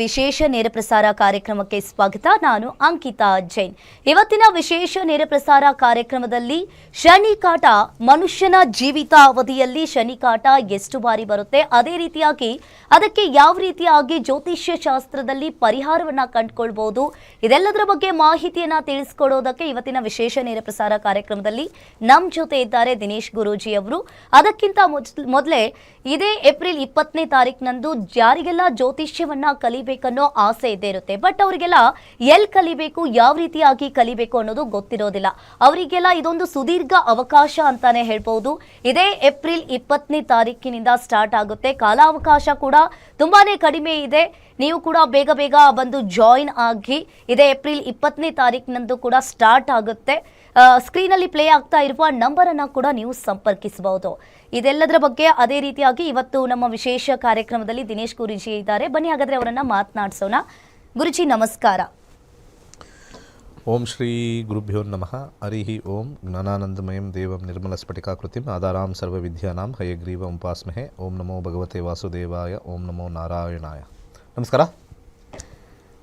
ವಿಶೇಷ ನೇರ ಪ್ರಸಾರ ಕಾರ್ಯಕ್ರಮಕ್ಕೆ ಸ್ವಾಗತ. ನಾನು ಅಂಕಿತಾ ಜೈನ್. ಇವತ್ತಿನ ವಿಶೇಷ ನೇರ ಪ್ರಸಾರ ಕಾರ್ಯಕ್ರಮದಲ್ಲಿ ಶನಿಕಾಟ, ಮನುಷ್ಯನ ಜೀವಿತಾವಧಿಯಲ್ಲಿ ಶನಿಕಾಟ ಎಷ್ಟು ಬಾರಿ ಬರುತ್ತೆ, ಅದೇ ರೀತಿಯಾಗಿ ಅದಕ್ಕೆ ಯಾವ ರೀತಿಯಾಗಿ ಜ್ಯೋತಿಷ್ಯ ಶಾಸ್ತ್ರದಲ್ಲಿ ಪರಿಹಾರವನ್ನ ಕಂಡುಕೊಳ್ಬಹುದು, ಇದೆಲ್ಲದರ ಬಗ್ಗೆ ಮಾಹಿತಿಯನ್ನ ತಿಳಿಸಿಕೊಡೋದಕ್ಕೆ ಇವತ್ತಿನ ವಿಶೇಷ ನೇರ ಪ್ರಸಾರ ಕಾರ್ಯಕ್ರಮದಲ್ಲಿ ನಮ್ಮ ಜೊತೆ ಇದ್ದಾರೆ ದಿನೇಶ್ ಗುರೂಜಿ ಅವರು. ಅದಕ್ಕಿಂತ ಮೊದಲೇ ಇದೇ ಏಪ್ರಿಲ್ 20ನೇ ತಾರೀಕಿನಂದು ಯಾರಿಗೆಲ್ಲ ಜ್ಯೋತಿಷ್ಯವನ್ನ ಕಲಿಬೇಕನ್ನೋ ಆಸೆ ಇದ್ದೇ ಇರುತ್ತೆ, ಬಟ್ ಅವರಿಗೆಲ್ಲ ಎಲ್ಲಿ ಕಲಿಬೇಕು, ಯಾವ ರೀತಿಯಾಗಿ ಕಲಿಬೇಕು ಅನ್ನೋದು ಗೊತ್ತಿರೋದಿಲ್ಲ. ಅವರಿಗೆಲ್ಲ ಇದೊಂದು ಸುದೀರ್ಘ ಅವಕಾಶ ಅಂತಾನೆ ಹೇಳ್ಬಹುದು. ಇದೇ ಏಪ್ರಿಲ್ 20ನೇ ತಾರೀಕಿನಿಂದ ಸ್ಟಾರ್ಟ್ ಆಗುತ್ತೆ. ಕಾಲಾವಕಾಶ ಕೂಡ ತುಂಬಾನೇ ಕಡಿಮೆ ಇದೆ. ನೀವು ಕೂಡ ಬೇಗ ಬೇಗ ಬಂದು ಜಾಯಿನ್ ಆಗಿ. ಇದೇ ಏಪ್ರಿಲ್ 20ನೇ ತಾರೀಕಿನಂದು ಕೂಡ ಸ್ಟಾರ್ಟ್ ಆಗುತ್ತೆ. ಸ್ಕ್ರೀನಲ್ಲಿ ಪ್ಲೇ ಆಗ್ತಾ ಇರುವ ನಂಬರ್ ಅನ್ನ ಕೂಡ ನೀವು ಸಂಪರ್ಕಿಸಬಹುದು. ಇದೆಲ್ಲದರ ಬಗ್ಗೆ ಅದೇ ರೀತಿಯಾಗಿ ಇವತ್ತು ನಮ್ಮ ವಿಶೇಷ ಕಾರ್ಯಕ್ರಮದಲ್ಲಿ ದಿನೇಶ್ ಗುರೂಜಿ ಇದ್ದಾರೆ. ಬನ್ನಿ ಹಾಗಾದ್ರೆ ಅವರನ್ನ ಮಾತನಾಡಿಸೋಣ. ಗುರುಜಿ ನಮಸ್ಕಾರ. ಓಂ ಶ್ರೀ ಗುರುಭ್ಯೋ ನಮಃ. ಹರಿ ಓಂ. ಜ್ಞಾನಾನಂದಮಯಂ ದೇವಂ ನಿರ್ಮಲ ಸ್ಫಟಿಕಾಕೃತಿಂ ಆಧಾರಾಂ ಸರ್ವವಿದ್ಯಾನಾಂ ಹಯಗ್ರೀವ ಉಪಾಸ್ಮಹೆ. ಓಂ ನಮೋ ಭಗವತೆ ವಾಸುದೇವಾಯ. ಓಂ ನಮೋ ನಾರಾಯಣಾಯ. ನಮಸ್ಕಾರ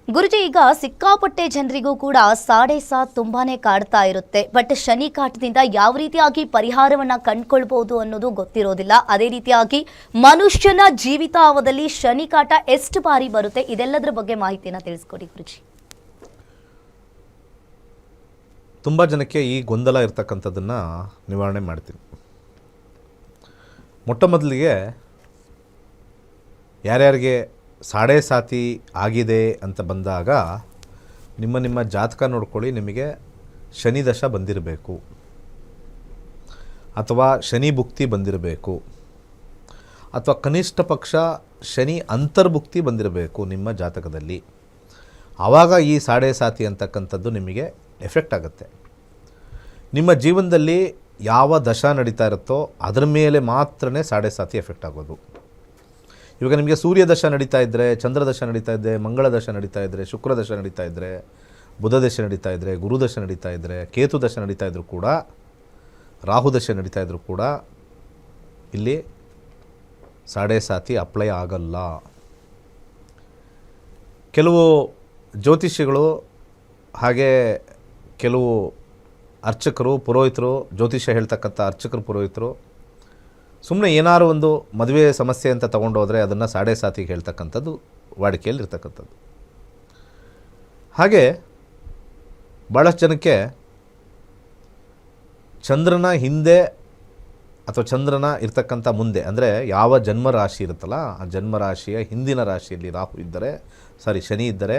ಗುರುಜಿ. ಈಗ ಸಿಕ್ಕಾಪಟ್ಟೆ ಜನರಿಗೂ ಕೂಡ ಸಾಡೆ ಸಾತ್ ತುಂಬಾನೇ ಕಾಡ್ತಾ ಇರುತ್ತೆ, ಬಟ್ ಶನಿ ಕಾಟದಿಂದ ಯಾವ ರೀತಿಯಾಗಿ ಪರಿಹಾರವನ್ನ ಕಂಡುಕೊಳ್ಬಹುದು ಅನ್ನೋದು ಗೊತ್ತಿರೋದಿಲ್ಲ. ಅದೇ ರೀತಿಯಾಗಿ ಮನುಷ್ಯನ ಜೀವಿತಾವಧಿಯಲ್ಲಿ ಶನಿ ಕಾಟ ಎಷ್ಟು ಬಾರಿ ಬರುತ್ತೆ, ಇದೆಲ್ಲದರ ಬಗ್ಗೆ ಮಾಹಿತಿಯನ್ನ ತಿಳಿಸ್ಕೊಡಿ ಗುರುಜಿ. ತುಂಬ ಜನಕ್ಕೆ ಈ ಗೊಂದಲ ಇರ್ತಕ್ಕಂಥದ್ದನ್ನು ನಿವಾರಣೆ ಮಾಡ್ತೀನಿ. ಮೊಟ್ಟ ಮೊದಲಿಗೆ ಯಾರ್ಯಾರಿಗೆ ಸಾಡೆ ಸಾತಿ ಆಗಿದೆ ಅಂತ ಬಂದಾಗ ನಿಮ್ಮ ಜಾತಕ ನೋಡ್ಕೊಳ್ಳಿ. ನಿಮಗೆ ಶನಿ ದಶ ಬಂದಿರಬೇಕು ಅಥವಾ ಶನಿ ಭುಕ್ತಿ ಬಂದಿರಬೇಕು ಅಥವಾ ಕನಿಷ್ಠ ಪಕ್ಷ ಶನಿ ಅಂತರ್ಭುಕ್ತಿ ಬಂದಿರಬೇಕು ನಿಮ್ಮ ಜಾತಕದಲ್ಲಿ. ಆವಾಗ ಈ ಸಾಡೆ ಸಾತಿ ಅಂತಕ್ಕಂಥದ್ದು ನಿಮಗೆ ಎಫೆಕ್ಟ್ ಆಗುತ್ತೆ. ನಿಮ್ಮ ಜೀವನದಲ್ಲಿ ಯಾವ ದಶ ನಡೀತಾ ಇರುತ್ತೋ ಅದರ ಮೇಲೆ ಮಾತ್ರನೇ ಸಾಡೆ ಸಾತಿ ಎಫೆಕ್ಟ್ ಆಗೋದು. ಇವಾಗ ನಿಮಗೆ ಸೂರ್ಯ ದಶ ನಡೀತಾ ಇದ್ದರೆ, ಚಂದ್ರ ದಶ ನಡೀತಾ ಇದ್ದರೆ, ಮಂಗಳ ದಶ ನಡೀತಾ ಇದ್ದರೆ, ಶುಕ್ರ ದಶ ನಡೀತಾ ಇದ್ದರೆ, ಬುಧ ದಶ ನಡೀತಾ ಇದ್ದರೆ, ಗುರು ದಶ ನಡೀತಾ ಇದ್ದರೆ, ಕೇತು ದಶ ನಡೀತಾ ಇದ್ದರೂ ಕೂಡ, ರಾಹು ದಶ ನಡೀತಾ ಇದ್ದರೂ ಕೂಡ ಇಲ್ಲಿ ಸಾಡೆ ಸಾತಿ ಅಪ್ಲೈ ಆಗಲ್ಲ. ಕೆಲವು ಜ್ಯೋತಿಷಿಗಳು ಹಾಗೆ ಕೆಲವು ಅರ್ಚಕರು, ಪುರೋಹಿತರು, ಜ್ಯೋತಿಷ್ಯ ಹೇಳ್ತಕ್ಕಂಥ ಅರ್ಚಕರು, ಪುರೋಹಿತರು ಸುಮ್ಮನೆ ಏನಾರು ಒಂದು ಮದುವೆ ಸಮಸ್ಯೆ ಅಂತ ತೊಗೊಂಡೋದ್ರೆ ಅದನ್ನು ಸಾಡೆ ಸಾತಿಗೆ ಹೇಳ್ತಕ್ಕಂಥದ್ದು ವಾಡಿಕೆಯಲ್ಲಿ ಇರ್ತಕ್ಕಂಥದ್ದು. ಹಾಗೆ ಭಾಳಷ್ಟು ಜನಕ್ಕೆ ಚಂದ್ರನ ಹಿಂದೆ ಅಥವಾ ಚಂದ್ರನ ಇರ್ತಕ್ಕಂಥ ಮುಂದೆ, ಅಂದರೆ ಯಾವ ಜನ್ಮರಾಶಿ ಇರುತ್ತಲ್ಲ ಆ ಜನ್ಮರಾಶಿಯ ಹಿಂದಿನ ರಾಶಿಯಲ್ಲಿ ರಾಹು ಇದ್ದರೆ, ಶನಿ ಇದ್ದರೆ,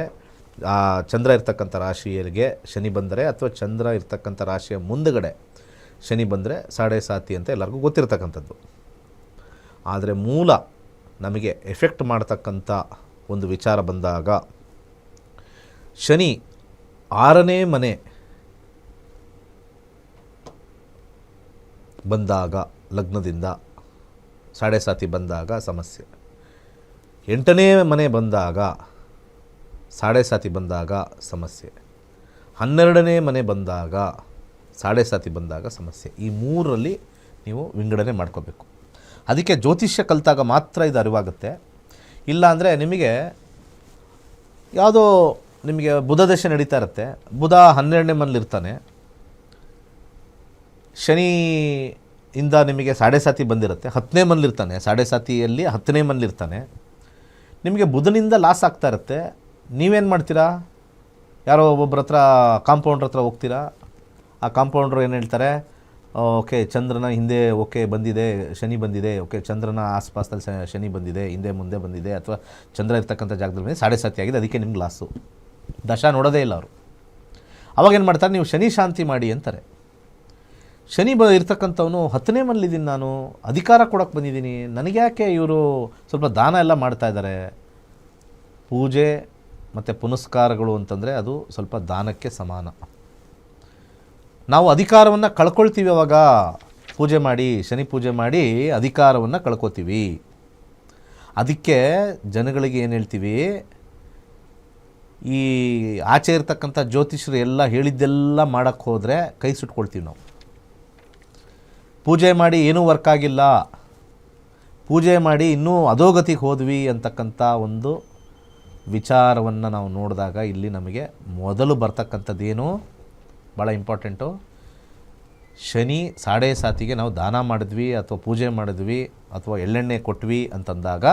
ಆ ಚಂದ್ರ ಇರ್ತಕ್ಕಂಥ ರಾಶಿಯರಿಗೆ ಶನಿ ಬಂದರೆ ಅಥವಾ ಚಂದ್ರ ಇರ್ತಕ್ಕಂಥ ರಾಶಿಯ ಮುಂದುಗಡೆ ಶನಿ ಬಂದರೆ ಸಾಡೆ ಸಾತಿ ಅಂತ ಎಲ್ಲರಿಗೂ ಗೊತ್ತಿರ್ತಕ್ಕಂಥದ್ದು. ಆದರೆ ಮೂಲ ನಮಗೆ ಎಫೆಕ್ಟ್ ಮಾಡ್ತಕ್ಕಂಥ ಒಂದು ವಿಚಾರ ಬಂದಾಗ ಶನಿ 6ನೇ ಮನೆ ಬಂದಾಗ, ಲಗ್ನದಿಂದ ಸಾಡೆ ಸಾತಿ ಬಂದಾಗ ಸಮಸ್ಯೆ. 8ನೇ ಮನೆ ಬಂದಾಗ ಸಾಡೆ ಸಾತಿ ಬಂದಾಗ ಸಮಸ್ಯೆ. 12ನೇ ಮನೆ ಬಂದಾಗ ಸಾಡೆ ಸಾತಿ ಬಂದಾಗ ಸಮಸ್ಯೆ. ಈ ಮೂರರಲ್ಲಿ ನೀವು ವಿಂಗಡಣೆ ಮಾಡ್ಕೋಬೇಕು. ಅದಕ್ಕೆ ಜ್ಯೋತಿಷ್ಯ ಕಲಿತಾಗ ಮಾತ್ರ ಇದು ಅರಿವಾಗುತ್ತೆ. ಇಲ್ಲ ಅಂದರೆ ನಿಮಗೆ ಯಾವುದೋ ನಿಮಗೆ ಬುಧ ದಶೆ ನಡೀತಾ ಇರುತ್ತೆ, ಬುಧ 12ನೇ ಮನೇಲಿರ್ತಾನೆ, ಶನಿಯಿಂದ ನಿಮಗೆ ಸಾಡೆ ಸಾತಿ ಬಂದಿರುತ್ತೆ, 10ನೇ ಮನೇಲಿರ್ತಾನೆ, ಸಾಡೆ ಸಾತಿಯಲ್ಲಿ 10ನೇ ಮನೇಲಿರ್ತಾನೆ, ನಿಮಗೆ ಬುಧನಿಂದ ಲಾಸ್ ಆಗ್ತಾ ಇರುತ್ತೆ. ನೀವೇನು ಮಾಡ್ತೀರಾ? ಯಾರೋ ಒಬ್ಬೊಬ್ಬರ ಹತ್ರ, ಕಾಂಪೌಂಡ್ರ್ ಹತ್ರ ಹೋಗ್ತೀರಾ. ಆ ಕಾಂಪೌಂಡ್ರು ಏನು ಹೇಳ್ತಾರೆ, ಓಕೆ ಚಂದ್ರನ ಹಿಂದೆ ಓಕೆ ಬಂದಿದೆ, ಶನಿ ಬಂದಿದೆ, ಓಕೆ ಚಂದ್ರನ ಆಸ್ಪಾಸಲ್ಲಿ ಶನಿ ಬಂದಿದೆ, ಹಿಂದೆ ಮುಂದೆ ಬಂದಿದೆ, ಅಥವಾ ಚಂದ್ರ ಇರ್ತಕ್ಕಂಥ ಜಾಗದಲ್ಲಿ ಬಂದಿದೆ, ಸಾಡೆ ಸಾತಿ ಆಗಿದೆ, ಅದಕ್ಕೆ ನಿಮ್ಗೆ ಲಾಸು. ದಶ ನೋಡೋದೇ ಇಲ್ಲ ಅವರು. ಅವಾಗೇನು ಮಾಡ್ತಾರೆ, ನೀವು ಶನಿ ಶಾಂತಿ ಮಾಡಿ ಅಂತಾರೆ. ಶನಿ ಇರ್ತಕ್ಕಂಥವನು 10ನೇ ಮನೇಲಿದ್ದೀನಿ, ನಾನು ಅಧಿಕಾರ ಕೊಡೋಕ್ಕೆ ಬಂದಿದ್ದೀನಿ, ನನಗೆ ಯಾಕೆ ಇವರು ಸ್ವಲ್ಪ ದಾನ ಎಲ್ಲ ಮಾಡ್ತಾ ಇದ್ದಾರೆ. ಪೂಜೆ ಮತ್ತು ಪುನಸ್ಕಾರಗಳು ಅಂತಂದರೆ ಅದು ಸ್ವಲ್ಪ ದಾನಕ್ಕೆ ಸಮಾನ. ನಾವು ಅಧಿಕಾರವನ್ನು ಕಳ್ಕೊಳ್ತೀವಿ. ಅವಾಗ ಪೂಜೆ ಮಾಡಿ, ಶನಿ ಪೂಜೆ ಮಾಡಿ ಅಧಿಕಾರವನ್ನು ಕಳ್ಕೊತೀವಿ. ಅದಕ್ಕೆ ಜನಗಳಿಗೆ ಏನು ಹೇಳ್ತೀವಿ, ಈ ಆಚೆ ಇರ್ತಕ್ಕಂಥ ಜ್ಯೋತಿಷರು ಎಲ್ಲ ಹೇಳಿದ್ದೆಲ್ಲ ಮಾಡೋಕ್ಕೆ ಹೋದರೆ ಕೈ ಸುಟ್ಕೊಳ್ತೀವಿ ನಾವು. ಪೂಜೆ ಮಾಡಿ ಏನೂ ವರ್ಕ್ ಆಗಿಲ್ಲ, ಪೂಜೆ ಮಾಡಿ ಇನ್ನೂ ಅಧೋಗತಿಗೆ ಹೋದ್ವಿ ಅಂತಕ್ಕಂಥ ಒಂದು ವಿಚಾರವನ್ನು ನಾವು ನೋಡಿದಾಗ ಇಲ್ಲಿ ನಮಗೆ ಮೊದಲು ಬರ್ತಕ್ಕಂಥದ್ದೇನು ಭಾಳ ಇಂಪಾರ್ಟೆಂಟು, ಶನಿ ಸಾಡೆ ಸಾತಿಗೆ ನಾವು ದಾನ ಮಾಡಿದ್ವಿ ಅಥವಾ ಪೂಜೆ ಮಾಡಿದ್ವಿ ಅಥವಾ ಎಳ್ಳೆಣ್ಣೆ ಕೊಟ್ವಿ ಅಂತಂದಾಗ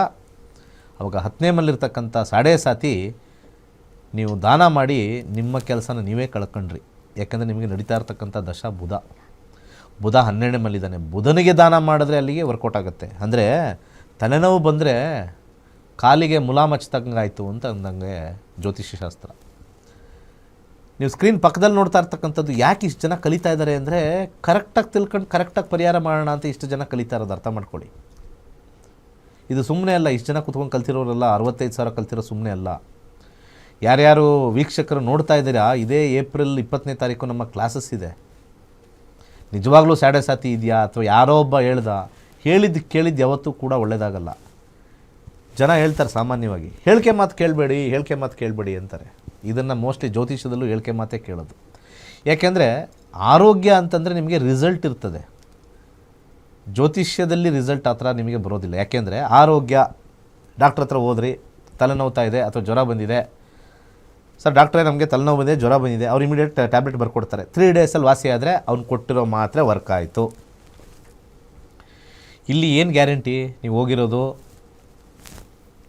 ಅವಾಗ 10ನೇ ಮನೇಲಿರ್ತಕ್ಕಂಥ ಸಾಡೆ ಸಾತಿ ನೀವು ದಾನ ಮಾಡಿ ನಿಮ್ಮ ಕೆಲಸನ ನೀವೇ ಕಳ್ಕೊಂಡ್ರಿ. ಯಾಕಂದರೆ ನಿಮಗೆ ನಡೀತಾ ಇರ್ತಕ್ಕಂಥ ದಶ ಬುಧ 12ನೇ ಮನೇಲಿದ್ದಾನೆ. ಬುಧನಿಗೆ ದಾನ ಮಾಡಿದ್ರೆ ಅಲ್ಲಿಗೆ ವರ್ಕೌಟ್ ಆಗುತ್ತೆ. ಅಂದರೆ ತಲೆನೋವು ಬಂದರೆ ಕಾಲಿಗೆ ಮುಲಾಮ್ ಹಚ್ತಂಗಾಯಿತು ಅಂತ ಅಂದಂಗೆ ಜ್ಯೋತಿಷ್ಯ ಶಾಸ್ತ್ರ. ನೀವು ಸ್ಕ್ರೀನ್ ಪಕ್ಕದಲ್ಲಿ ನೋಡ್ತಾ ಇರ್ತಕ್ಕಂಥದ್ದು ಯಾಕೆ ಇಷ್ಟು ಜನ ಕಲಿತಾ ಇದ್ದಾರೆ ಅಂದರೆ ಕರೆಕ್ಟಾಗಿ ತಿಳ್ಕೊಂಡು ಕರೆಕ್ಟಾಗಿ ಪರಿಹಾರ ಮಾಡೋಣ ಅಂತ ಇಷ್ಟು ಜನ ಕಲಿತಾ ಇರೋದು ಅರ್ಥ ಮಾಡ್ಕೊಳ್ಳಿ. ಇದು ಸುಮ್ಮನೆ ಅಲ್ಲ, ಇಷ್ಟು ಜನ ಕೂತ್ಕೊಂಡು ಕಲ್ತಿರೋರೆಲ್ಲ 65,000 ಕಲ್ತಿರೋ ಸುಮ್ಮನೆ ಅಲ್ಲ. ಯಾರ್ಯಾರು ವೀಕ್ಷಕರು ನೋಡ್ತಾ ಇದ್ದೀರಾ, ಇದೇ ಏಪ್ರಿಲ್ 20ನೇ ತಾರೀಕು ನಮ್ಮ ಕ್ಲಾಸಸ್ ಇದೆ. ನಿಜವಾಗ್ಲೂ ಸಾಡೆ ಸಾತಿ ಇದೆಯಾ ಅಥವಾ ಯಾರೋ ಒಬ್ಬ ಹೇಳಿದ್ದು ಕೇಳಿದ್ದು ಯಾವತ್ತೂ ಕೂಡ ಒಳ್ಳೆಯದಾಗಲ್ಲ. ಜನ ಹೇಳ್ತಾರೆ ಸಾಮಾನ್ಯವಾಗಿ ಹೇಳಿಕೆ ಮಾತು ಕೇಳಬೇಡಿ ಅಂತಾರೆ. ಇದನ್ನು ಮೋಸ್ಟ್ಲಿ ಜ್ಯೋತಿಷ್ಯದಲ್ಲೂ ಹೇಳಿಕೆ ಮಾತೇ ಕೇಳೋದು. ಯಾಕೆಂದರೆ ಆರೋಗ್ಯ ಅಂತಂದರೆ ನಿಮಗೆ ರಿಸಲ್ಟ್ ಇರ್ತದೆ, ಜ್ಯೋತಿಷ್ಯದಲ್ಲಿ ರಿಸಲ್ಟ್ ಆ ಥರ ನಿಮಗೆ ಬರೋದಿಲ್ಲ. ಯಾಕೆಂದರೆ ಆರೋಗ್ಯ ಡಾಕ್ಟ್ರ್ ಹತ್ರ ಹೋದ್ರಿ, ತಲೆನೋವ್ತಾ ಇದೆ ಅಥವಾ ಜ್ವರ ಬಂದಿದೆ, ಸರ್ ಡಾಕ್ಟ್ರೇ ನಮಗೆ ತಲೆನೋವು ಬಂದಿದೆ, ಜ್ವರ ಬಂದಿದೆ, ಅವ್ರು ಇಮಿಡಿಯೇಟ್ ಟ್ಯಾಬ್ಲೆಟ್ ಬರ್ಕೊಡ್ತಾರೆ. 3 ಡೇಸಲ್ಲಿ ವಾಸಿ ಆದರೆ ಅವ್ನು ಕೊಟ್ಟಿರೋ ಮಾತ್ರೆ ವರ್ಕ್ ಆಯಿತು. ಇಲ್ಲಿ ಏನು ಗ್ಯಾರಂಟಿ ನೀವು ಹೋಗಿರೋದು,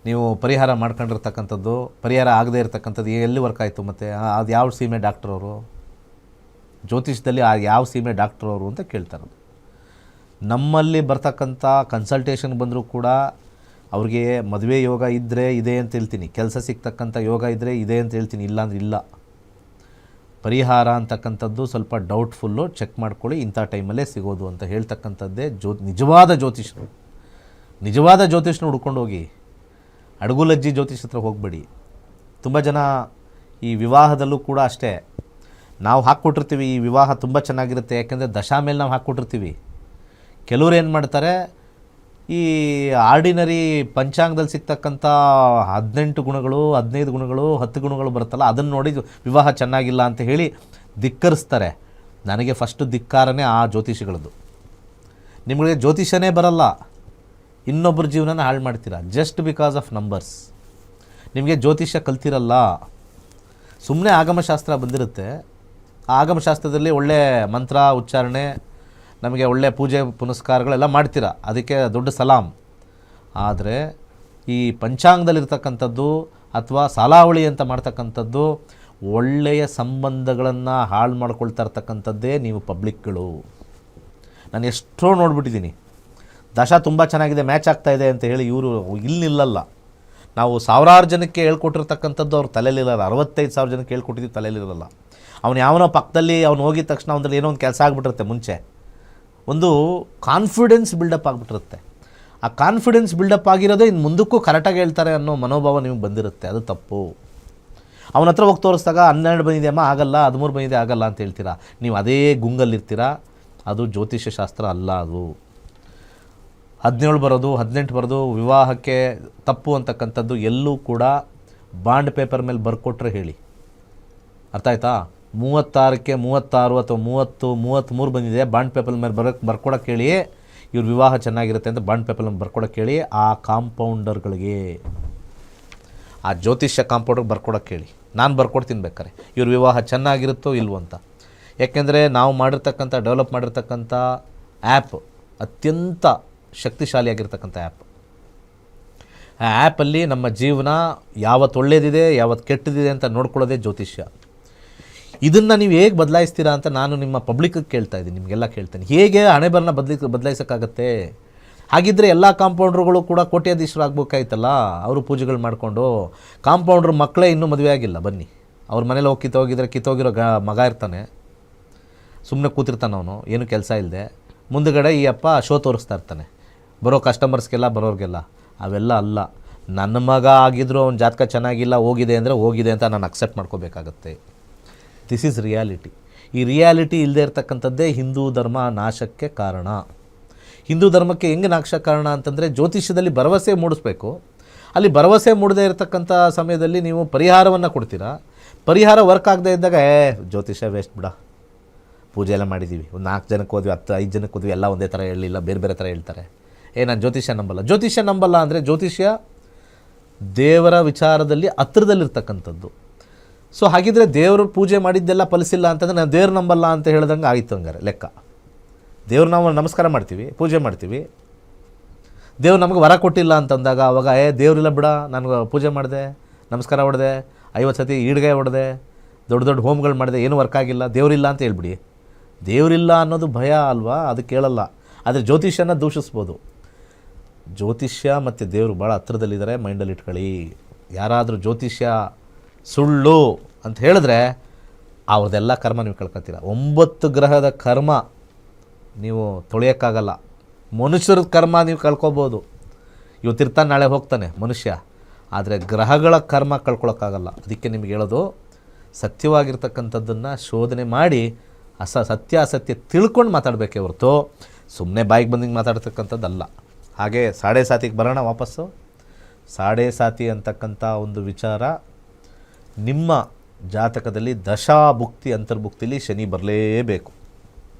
ನೀವು ಪರಿಹಾರ ಮಾಡ್ಕೊಂಡಿರ್ತಕ್ಕಂಥದ್ದು, ಪರಿಹಾರ ಆಗದೇ ಇರತಕ್ಕಂಥದ್ದು ಎಲ್ಲಿ ವರ್ಕ್ ಆಯಿತು? ಮತ್ತು ಅದು ಯಾವ ಸೀಮೆ ಡಾಕ್ಟ್ರವರು, ಜ್ಯೋತಿಷದಲ್ಲಿ ಯಾವ ಸೀಮೆ ಡಾಕ್ಟ್ರವರು ಅಂತ ಕೇಳ್ತಾರೆ. ನಮ್ಮಲ್ಲಿ ಬರ್ತಕ್ಕಂಥ ಕನ್ಸಲ್ಟೇಷನ್ ಬಂದರೂ ಕೂಡ ಅವ್ರಿಗೆ ಮದುವೆ ಯೋಗ ಇದ್ದರೆ ಇದೆ ಅಂತ ಹೇಳ್ತೀನಿ, ಕೆಲಸ ಸಿಗ್ತಕ್ಕಂಥ ಯೋಗ ಇದ್ದರೆ ಇದೆ ಅಂತ ಹೇಳ್ತೀನಿ, ಇಲ್ಲಾಂದ್ರೆ ಇಲ್ಲ. ಪರಿಹಾರ ಅಂತಕ್ಕಂಥದ್ದು ಸ್ವಲ್ಪ ಡೌಟ್ಫುಲ್ಲು, ಚೆಕ್ ಮಾಡ್ಕೊಳ್ಳಿ, ಇಂಥ ಟೈಮಲ್ಲೇ ಸಿಗೋದು ಅಂತ ಹೇಳ್ತಕ್ಕಂಥದ್ದೇ ನಿಜವಾದ ಜ್ಯೋತಿಷ್ನ ಹುಡ್ಕೊಂಡು ಹೋಗಿ. ಅಡುಗುಲಜ್ಜಿ ಜ್ಯೋತಿಷ್ ಹತ್ರ ಹೋಗಬೇಡಿ. ತುಂಬ ಜನ ಈ ವಿವಾಹದಲ್ಲೂ ಕೂಡ ಅಷ್ಟೇ, ನಾವು ಹಾಕ್ಕೊಟ್ಟಿರ್ತೀವಿ ಈ ವಿವಾಹ ತುಂಬ ಚೆನ್ನಾಗಿರುತ್ತೆ ಯಾಕೆಂದರೆ ದಶಾ ಮೇಲೆ ನಾವು ಹಾಕ್ಕೊಟ್ಟಿರ್ತೀವಿ. ಕೆಲವ್ರು ಏನು ಮಾಡ್ತಾರೆ, ಈ ಆರ್ಡಿನರಿ ಪಂಚಾಂಗದಲ್ಲಿ ಸಿಗ್ತಕ್ಕಂಥ 18 ಗುಣಗಳು 15 ಗುಣಗಳು 10 ಗುಣಗಳು ಬರುತ್ತಲ್ಲ, ಅದನ್ನು ನೋಡಿ ವಿವಾಹ ಚೆನ್ನಾಗಿಲ್ಲ ಅಂತ ಹೇಳಿ ಧಿಕ್ಕರಿಸ್ತಾರೆ. ನನಗೆ ಫಸ್ಟು ಧಿಕ್ಕಾರನೇ ಆ ಜ್ಯೋತಿಷಿಗಳದ್ದು. ನಿಮಗೆ ಜ್ಯೋತಿಷನೇ ಬರಲ್ಲ, ಇನ್ನೊಬ್ಬರ ಜೀವನನ ಹಾಳು ಮಾಡ್ತೀರಾ ಜಸ್ಟ್ ಬಿಕಾಸ್ ಆಫ್ ನಂಬರ್ಸ್. ನಿಮಗೆ ಜ್ಯೋತಿಷ್ಯ ಕಲ್ತಿರಲ್ಲ, ಸುಮ್ಮನೆ ಆಗಮಶಾಸ್ತ್ರ ಬಂದಿರುತ್ತೆ. ಆ ಆಗಮಶಾಸ್ತ್ರದಲ್ಲಿ ಒಳ್ಳೆ ಮಂತ್ರ ಉಚ್ಚಾರಣೆ, ನಮಗೆ ಒಳ್ಳೆ ಪೂಜೆ ಪುನಸ್ಕಾರಗಳೆಲ್ಲ ಮಾಡ್ತೀರಾ, ಅದಕ್ಕೆ ದೊಡ್ಡ ಸಲಾಮ್. ಆದರೆ ಈ ಪಂಚಾಂಗದಲ್ಲಿರ್ತಕ್ಕಂಥದ್ದು ಅಥವಾ ಸಾಲಾವಳಿ ಅಂತ ಮಾಡ್ತಕ್ಕಂಥದ್ದು ಒಳ್ಳೆಯ ಸಂಬಂಧಗಳನ್ನು ಹಾಳು ಮಾಡ್ಕೊಳ್ತಾ ಇರ್ತಕ್ಕಂಥದ್ದೇ ನೀವು ಪಬ್ಲಿಕ್ಗಳು. ನಾನು ಎಷ್ಟೋ ನೋಡ್ಬಿಟ್ಟಿದ್ದೀನಿ, ದಶಾ ತುಂಬ ಚೆನ್ನಾಗಿದೆ, ಮ್ಯಾಚ್ ಆಗ್ತಾಯಿದೆ ಅಂತ ಹೇಳಿ ಇವರು ಇಲ್ಲಿ ನಿಲ್ಲಲ್ಲ. ನಾವು 1000 ಜನಕ್ಕೆ ಹೇಳ್ಕೊಟ್ಟಿರ್ತಕ್ಕಂಥದ್ದು ಅವ್ರ ತಲೆಯಲ್ಲಿರಲ್ಲ, 65,000 ಜನಕ್ಕೆ ಹೇಳ್ಕೊಟ್ಟಿದ್ದು ತಲೆಯಲ್ಲಿರಲ್ಲ. ಅವನು ಯಾವನೋ ಪಕ್ಕದಲ್ಲಿ ಅವ್ನು ಹೋಗಿದ ತಕ್ಷಣ ಅವನಲ್ಲಿ ಏನೋ ಒಂದು ಕೆಲಸ ಆಗಿಬಿಟ್ಟಿರುತ್ತೆ. ಮುಂಚೆ ಒಂದು ಕಾನ್ಫಿಡೆನ್ಸ್ ಬಿಲ್ಡಪ್ ಆಗಿಬಿಟ್ಟಿರುತ್ತೆ. ಆ ಕಾನ್ಫಿಡೆನ್ಸ್ ಬಿಲ್ಡಪ್ ಆಗಿರೋದೇ ಇನ್ನು ಮುಂದಕ್ಕೂ ಕರೆಕ್ಟಾಗಿ ಹೇಳ್ತಾರೆ ಅನ್ನೋ ಮನೋಭಾವ ನಿಮಗೆ ಬಂದಿರುತ್ತೆ. ಅದು ತಪ್ಪು. ಅವನ ಹತ್ರ ಹೋಗಿ ತೋರಿಸಿದಾಗ 12 ಬಂದಿದೆ ಅಮ್ಮ ಆಗಲ್ಲ, 13 ಬಂದಿದೆ ಆಗಲ್ಲ ಅಂತ ಹೇಳ್ತೀರಾ. ನೀವು ಅದೇ ಗುಂಗಲ್ಲಿರ್ತೀರಾ. ಅದು ಜ್ಯೋತಿಷ್ಯ ಶಾಸ್ತ್ರ ಅಲ್ಲ. ಅದು 17 ಬರೋದು 18 ಬರೋದು ವಿವಾಹಕ್ಕೆ ತಪ್ಪು ಅಂತಕ್ಕಂಥದ್ದು ಎಲ್ಲೂ ಕೂಡ ಬಾಂಡ್ ಪೇಪರ್ ಮೇಲೆ ಬರ್ಕೊಟ್ರೆ ಹೇಳಿ. ಅರ್ಥ ಆಯ್ತಾ? 36ಕ್ಕೆ 36 ಅಥವಾ 30 33 ಬಂದಿದೆ, ಬಾಂಡ್ ಪೇಪರ್ ಮೇಲೆ ಬರ್ಕೊಡೋಕ್ಕೆ ಹೇಳಿ, ಇವ್ರ ವಿವಾಹ ಚೆನ್ನಾಗಿರುತ್ತೆ ಅಂತ ಬಾಂಡ್ ಪೇಪರ್ ಮೇಲೆ ಬರ್ಕೊಡೋಕ್ಕೆ ಹೇಳಿ. ಆ ಕಾಂಪೌಂಡರ್ಗಳಿಗೆ, ಆ ಜ್ಯೋತಿಷ್ಯ ಕಾಂಪೌಂಡರ್ಗೆ ಬರ್ಕೊಡೋಕ್ಕೆ ಹೇಳಿ. ನಾನು ಬರ್ಕೊಡ್ತೀನಿ ಬೇಕಾರೆ ಇವ್ರ ವಿವಾಹ ಚೆನ್ನಾಗಿರುತ್ತೋ ಇಲ್ವೋ ಅಂತ. ಯಾಕೆಂದರೆ ನಾವು ಮಾಡಿರ್ತಕ್ಕಂಥ ಡೆವಲಪ್ ಮಾಡಿರ್ತಕ್ಕಂಥ ಆ್ಯಪ್ ಅತ್ಯಂತ ಶಕ್ತಿಶಾಲಿಯಾಗಿರ್ತಕ್ಕಂಥ ಆ್ಯಪ್. ಆ ಆ್ಯಪಲ್ಲಿ ನಮ್ಮ ಜೀವನ ಯಾವತ್ತು ಒಳ್ಳೇದಿದೆ ಯಾವತ್ತು ಕೆಟ್ಟದಿದೆ ಅಂತ ನೋಡ್ಕೊಳ್ಳೋದೇ ಜ್ಯೋತಿಷ್ಯ. ಇದನ್ನು ನೀವು ಹೇಗೆ ಬದಲಾಯಿಸ್ತೀರಾ ಅಂತ ನಾನು ನಿಮ್ಮ ಪಬ್ಲಿಕ್ಕಿಗೆ ಕೇಳ್ತಾ ಇದ್ದೀನಿ, ನಿಮಗೆಲ್ಲ ಕೇಳ್ತೇನೆ. ಹೇಗೆ ಹಣೆಬರನ್ನ ಬದಲಾಯಿಸೋಕ್ಕಾಗತ್ತೆ? ಹಾಗಿದ್ದರೆ ಎಲ್ಲ ಕಾಂಪೌಂಡ್ರುಗಳು ಕೂಡ ಕೋಟ್ಯಾಧೀಶರು ಆಗ್ಬೇಕಾಯ್ತಲ್ಲ, ಅವರು ಪೂಜೆಗಳು ಮಾಡಿಕೊಂಡು. ಕಾಂಪೌಂಡ್ರ್ ಮಕ್ಕಳೇ ಇನ್ನೂ ಮದುವೆ ಆಗಿಲ್ಲ, ಬನ್ನಿ ಅವ್ರ ಮನೇಲಿ ಹೋಗಿ ಕಿತ್ತೋಗಿರೋ ಮಗ ಇರ್ತಾನೆ, ಸುಮ್ಮನೆ ಕೂತಿರ್ತಾನೆ ಅವನು, ಏನು ಕೆಲಸ ಇಲ್ಲದೆ. ಮುಂದುಗಡೆ ಈ ಅಪ್ಪ ಶೋ ತೋರಿಸ್ತಾ ಇರ್ತಾನೆ ಬರೋ ಕಸ್ಟಮರ್ಸ್ಗೆಲ್ಲ ಬರೋರಿಗೆಲ್ಲ. ಅವೆಲ್ಲ ಅಲ್ಲ. ನನ್ನ ಮಗ ಆಗಿದ್ದರೂ ಅವ್ನ ಜಾತಕ ಚೆನ್ನಾಗಿಲ್ಲ, ಹೋಗಿದೆ ಅಂದರೆ ಹೋಗಿದೆ ಅಂತ ನಾನು ಅಕ್ಸೆಪ್ಟ್ ಮಾಡ್ಕೋಬೇಕಾಗತ್ತೆ. This is reality. ಈ ರಿಯಾಲಿಟಿ ಇಲ್ಲದೆ ಇರ್ತಕ್ಕಂಥದ್ದೇ ಹಿಂದೂ ಧರ್ಮ ನಾಶಕ್ಕೆ ಕಾರಣ. ಹಿಂದೂ ಧರ್ಮಕ್ಕೆ ಹೆಂಗೆ ನಾಶ ಕಾರಣ ಅಂತಂದರೆ ಜ್ಯೋತಿಷ್ಯದಲ್ಲಿ ಭರವಸೆ ಮೂಡಿಸ್ಬೇಕು, ಅಲ್ಲಿ ಭರವಸೆ ಮೂಡದೇ ಇರತಕ್ಕಂಥ ಸಮಯದಲ್ಲಿ ನೀವು ಪರಿಹಾರವನ್ನು ಕೊಡ್ತೀರಾ. ಪರಿಹಾರ ವರ್ಕ್ ಆಗದೆ ಇದ್ದಾಗ ಜ್ಯೋತಿಷ್ಯ ವೇಸ್ಟ್ ಬಿಡ, ಪೂಜೆ ಎಲ್ಲ ಮಾಡಿದ್ದೀವಿ, ಒಂದು 4 ಜನಕ್ಕೆ ಹೋದ್ವಿ, 5 ಜನಕ್ಕೆ ಹೋದ್ವಿ, ಎಲ್ಲ ಒಂದೇ ಥರ ಹೇಳಲಿಲ್ಲ, ಬೇರೆ ಬೇರೆ ಥರ ಹೇಳ್ತಾರೆ. ನಾನು ಜ್ಯೋತಿಷ್ಯ ನಂಬಲ್ಲ. ಜ್ಯೋತಿಷ್ಯ ನಂಬಲ್ಲ ಅಂದರೆ ಜ್ಯೋತಿಷ್ಯ ದೇವರ ವಿಚಾರದಲ್ಲಿ ಹತ್ರದಲ್ಲಿರ್ತಕ್ಕಂಥದ್ದು. ಸೊ ಹಾಗಿದ್ರೆ ದೇವರು ಪೂಜೆ ಮಾಡಿದ್ದೆಲ್ಲ ಫಲಿಸಿಲ್ಲ ಅಂತಂದರೆ ನಾನು ದೇವ್ರು ನಂಬಲ್ಲ ಅಂತ ಹೇಳ್ದಂಗೆ ಆಯಿತು. ಹಂಗಾರೆ ಲೆಕ್ಕ, ದೇವ್ರು ನಾವು ನಮಸ್ಕಾರ ಮಾಡ್ತೀವಿ, ಪೂಜೆ ಮಾಡ್ತೀವಿ, ದೇವ್ರು ನಮಗೆ ವರ ಕೊಟ್ಟಿಲ್ಲ ಅಂತಂದಾಗ ಅವಾಗ ದೇವ್ರಿಲ್ಲ ಬಿಡ, ನಾನು ಪೂಜೆ ಮಾಡಿದೆ, ನಮಸ್ಕಾರ ಹೊಡೆದೆ, 50 ಸತಿ ಈಡ್ಗಾಯಿ ಹೊಡೆದೆ, ದೊಡ್ಡ ದೊಡ್ಡ ಹೋಮ್ಗಳು ಮಾಡಿದೆ, ಏನೂ ವರ್ಕ್ ಆಗಿಲ್ಲ, ದೇವರಿಲ್ಲ ಅಂತ ಹೇಳ್ಬಿಡಿ. ದೇವರಿಲ್ಲ ಅನ್ನೋದು ಭಯ ಅಲ್ವಾ, ಅದು ಕೇಳಲ್ಲ. ಆದರೆ ಜ್ಯೋತಿಷ್ಯನ ದೂಷಿಸ್ಬೋದು. ಜ್ಯೋತಿಷ್ಯ ಮತ್ತು ದೇವರು ಭಾಳ ಹತ್ರದಲ್ಲಿದ್ದಾರೆ, ಮೈಂಡಲ್ಲಿ ಇಟ್ಕೊಳ್ಳಿ. ಯಾರಾದರೂ ಜ್ಯೋತಿಷ್ಯ ಸುಳ್ಳು ಅಂತ ಹೇಳಿದ್ರೆ ಅವ್ರದ್ದೆಲ್ಲ ಕರ್ಮ ನೀವು ಕಳ್ಕೊತೀರ. 9 ಗ್ರಹದ ಕರ್ಮ ನೀವು ತೊಳೆಯೋಕ್ಕಾಗಲ್ಲ. ಮನುಷ್ಯರ ಕರ್ಮ ನೀವು ಕಳ್ಕೊಬೋದು. ಇವತ್ತಿರ್ತಾನೆ ನಾಳೆ ಹೋಗ್ತಾನೆ ಮನುಷ್ಯ, ಆದರೆ ಗ್ರಹಗಳ ಕರ್ಮ ಕಳ್ಕೊಳಕ್ಕಾಗಲ್ಲ. ಅದಕ್ಕೆ ನಿಮ್ಗೆ ಹೇಳೋದು, ಸತ್ಯವಾಗಿರ್ತಕ್ಕಂಥದ್ದನ್ನು ಶೋಧನೆ ಮಾಡಿ ಸತ್ಯಾಸತ್ಯ ತಿಳ್ಕೊಂಡು ಮಾತಾಡಬೇಕೇ ಹೊರತು ಸುಮ್ಮನೆ ಬಾಯಿಗೆ ಬಂದಿಂಗೆ ಮಾತಾಡ್ತಕ್ಕಂಥದ್ದಲ್ಲ. ಹಾಗೆ ಸಾಡೆ ಸಾತಿಗೆ ಬರೋಣ ವಾಪಸ್ಸು. ಸಾಡೆ ಸಾತಿ ಅಂತಕ್ಕಂಥ ಒಂದು ವಿಚಾರ, ನಿಮ್ಮ ಜಾತಕದಲ್ಲಿ ದಶಾಭುಕ್ತಿ ಅಂತರ್ಭುಕ್ತಿಲಿ ಶನಿ ಬರಲೇಬೇಕು.